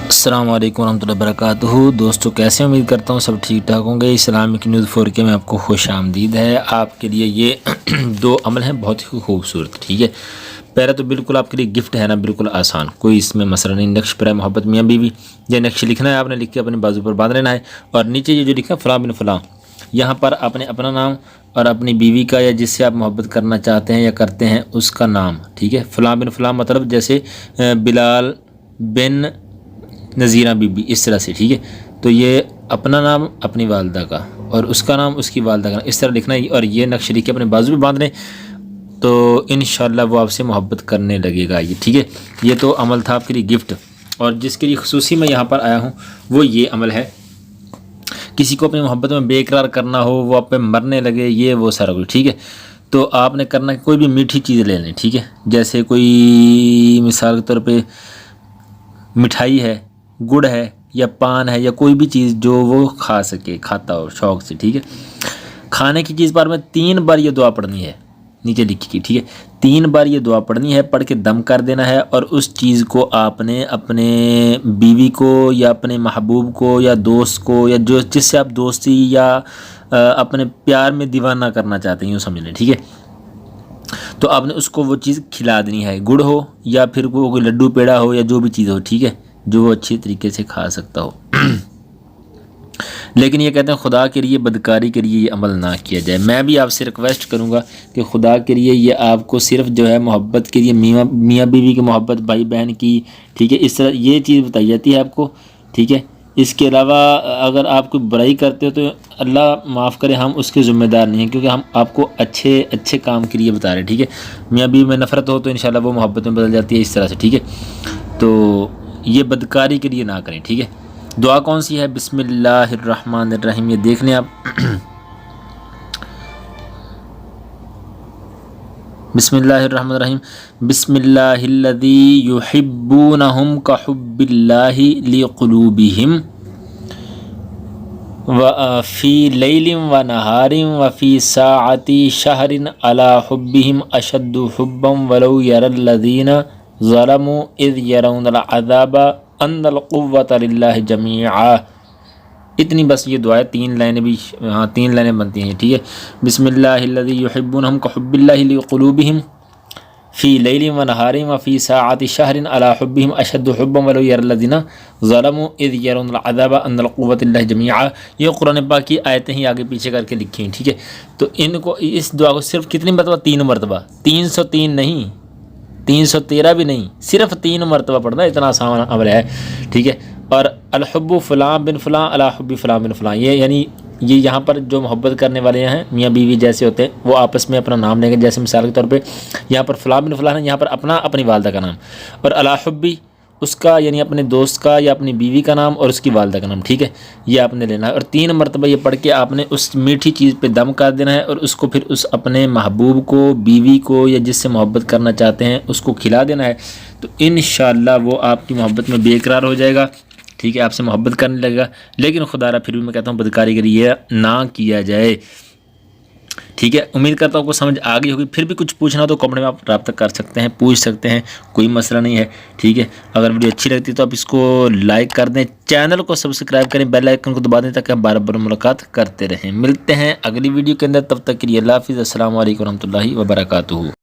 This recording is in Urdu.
السلام علیکم ورحمۃ اللہ وبرکاتہ۔ دوستو کیسے امید کرتا ہوں سب ٹھیک ٹھاک ہوں گے۔ اسلامک نیوز 4 کے میں آپ کو خوش آمدید ہے۔ آپ کے لیے یہ دو عمل ہیں بہت ہی خوبصورت، ٹھیک ہے۔ پہلا تو بالکل آپ کے لیے گفٹ ہے نا، بالکل آسان، کوئی اس میں مسئلہ نہیں۔ نقش پر ہے محبت میاں بیوی، یہ نقش لکھنا ہے، آپ نے لکھ کے اپنے بازو پر باندھ لینا ہے، اور نیچے یہ جو لکھا فلاں بن فلاں، یہاں پر آپ نے اپنا نام اور اپنی بیوی کا یا جس سے آپ محبت کرنا چاہتے ہیں یا کرتے ہیں اس کا نام، ٹھیک ہے۔ فلاں بن فلاں مطلب جیسے بلال بن نذیرہ بی بی، اس طرح سے، ٹھیک ہے۔ تو یہ اپنا نام اپنی والدہ کا اور اس کا نام اس کی والدہ کا، اس طرح لکھنا ہے، اور یہ نقش لکھ کے اپنے بازو پہ باندھ لیں تو انشاءاللہ وہ آپ سے محبت کرنے لگے گا، یہ ٹھیک ہے۔ یہ تو عمل تھا آپ کے لیے گفٹ، اور جس کے لیے خصوصی میں یہاں پر آیا ہوں وہ یہ عمل ہے۔ کسی کو اپنی محبت میں بے اقرار کرنا ہو، وہ آپ پہ مرنے لگے، یہ وہ سارا کچھ، ٹھیک ہے۔ تو آپ نے کرنا کوئی بھی میٹھی چیز لے لیں، ٹھیک ہے۔ جیسے کوئی مثال کے طور پہ مٹھائی ہے، گڑ ہے، یا پان ہے، یا کوئی بھی چیز جو وہ کھا سکے، کھاتا ہو شوق سے، ٹھیک ہے۔ کھانے کی چیز پر میں 3 بار یہ دعا پڑھنی ہے، نیچے لکھی کی، ٹھیک ہے۔ 3 بار یہ دعا پڑھنی ہے، پڑھ کے دم کر دینا ہے، اور اس چیز کو آپ نے اپنے بیوی کو یا اپنے محبوب کو یا دوست کو یا جس سے آپ دوستی یا اپنے پیار میں دیوانہ کرنا چاہتے ہیں، یوں سمجھ لیں، ٹھیک ہے۔ تو آپ نے اس کو وہ چیز کھلا دینی ہے، گڑ ہو یا پھر کوئی لڈو پیڑا ہو یا جو بھی چیز ہو، ٹھیک ہے، جو وہ اچھی طریقے سے کھا سکتا ہو۔ لیکن یہ کہتے ہیں خدا کے لیے بدکاری کے لیے یہ عمل نہ کیا جائے۔ میں بھی آپ سے ریکویسٹ کروں گا کہ خدا کے لیے یہ آپ کو صرف جو ہے محبت کے لیے، میاں بیوی کی محبت، بھائی بہن کی، ٹھیک ہے، اس طرح یہ چیز بتائی جاتی ہے آپ کو، ٹھیک ہے۔ اس کے علاوہ اگر آپ کوئی برائی کرتے ہو تو اللہ معاف کرے، ہم اس کے ذمہ دار نہیں ہیں، کیونکہ ہم آپ کو اچھے کام کے لیے بتا رہے ہیں، ٹھیک ہے۔ میاں بیوی میں نفرت ہو تو انشاءاللہ وہ محبت میں بدل جاتی ہے، اس طرح سے، ٹھیک ہے۔ تو یہ بدکاری کے لیے نہ کریں، ٹھیک ہے۔ دعا کون سی ہے؟ بسم اللہ الرحمن الرحیم، یہ دیکھ لیں آپ۔ بسم اللہ الرحمن الرحیم، بسم اللہ الذی یحبونہم کحب اللہ لقلوبہم وفی لیل ونہار وفی ساعت شہر علی حبہم اشد حبا ولو یری الذین ظلموا اذ یرون العذاب ان القوۃ للہ جمیعا۔ اتنی بس یہ دعا ہے، 3 لائنیں بھی، ہاں 3 لائنیں بنتی ہیں، ٹھیک ہے۔ بسم اللہ الذی یحبونہم کحب اللہ لقلوبہم فی لیل ونہار وفی ساعت شہر علی حبہم اشد حبا ولو یری الذین ظلموا اذ یرون العذاب ان القوۃ للہ جمیعا۔ یہ قرآن پاک کی آیتیں ہی آگے پیچھے کر کے لکھی ہیں، ٹھیک ہے۔ تو ان کو، اس دعا کو صرف کتنی مرتبہ؟ 3 مرتبہ، 303 نہیں، 313 بھی نہیں، صرف 3 مرتبہ پڑھنا، اتنا آسان عمل ہے، ٹھیک ہے۔ اور الحب فلاں بن فلاں علی حب فلاں بن فلاں، یہ یعنی یہ یہاں پر جو محبت کرنے والے ہیں میاں بیوی جیسے ہوتے ہیں، وہ آپس میں اپنا نام لیں گے، جیسے مثال کے طور پہ یہاں پر فلاں بن فلاں ہے، یہاں پر اپنی والدہ کا نام، اور علی حبی اس کا یعنی اپنے دوست کا یا اپنی بیوی کا نام اور اس کی والدہ کا نام، ٹھیک ہے، یہ آپ نے لینا ہے۔ اور 3 مرتبہ یہ پڑھ کے آپ نے اس میٹھی چیز پہ دم کر دینا ہے، اور اس کو پھر اس اپنے محبوب کو، بیوی کو یا جس سے محبت کرنا چاہتے ہیں اس کو کھلا دینا ہے، تو انشاءاللہ وہ آپ کی محبت میں بے قرار ہو جائے گا، ٹھیک ہے، آپ سے محبت کرنے لگے گا۔ لیکن خدا را پھر بھی میں کہتا ہوں بدکاری کے لیے نہ کیا جائے، ٹھیک ہے۔ امید کرتا ہوں کو سمجھ آ گئی ہوگی۔ پھر بھی کچھ پوچھنا ہو تو کمنٹ میں آپ رابطہ کر سکتے ہیں، پوچھ سکتے ہیں، کوئی مسئلہ نہیں ہے، ٹھیک ہے۔ اگر ویڈیو اچھی لگتی ہے تو آپ اس کو لائک کر دیں، چینل کو سبسکرائب کریں، بیل آئیکن کو دبا دیں تاکہ ہم بار بار ملاقات کرتے رہیں۔ ملتے ہیں اگلی ویڈیو کے اندر، تب تک کے لیے اللہ حافظ، السلام علیکم ورحمۃ اللہ وبرکاتہ۔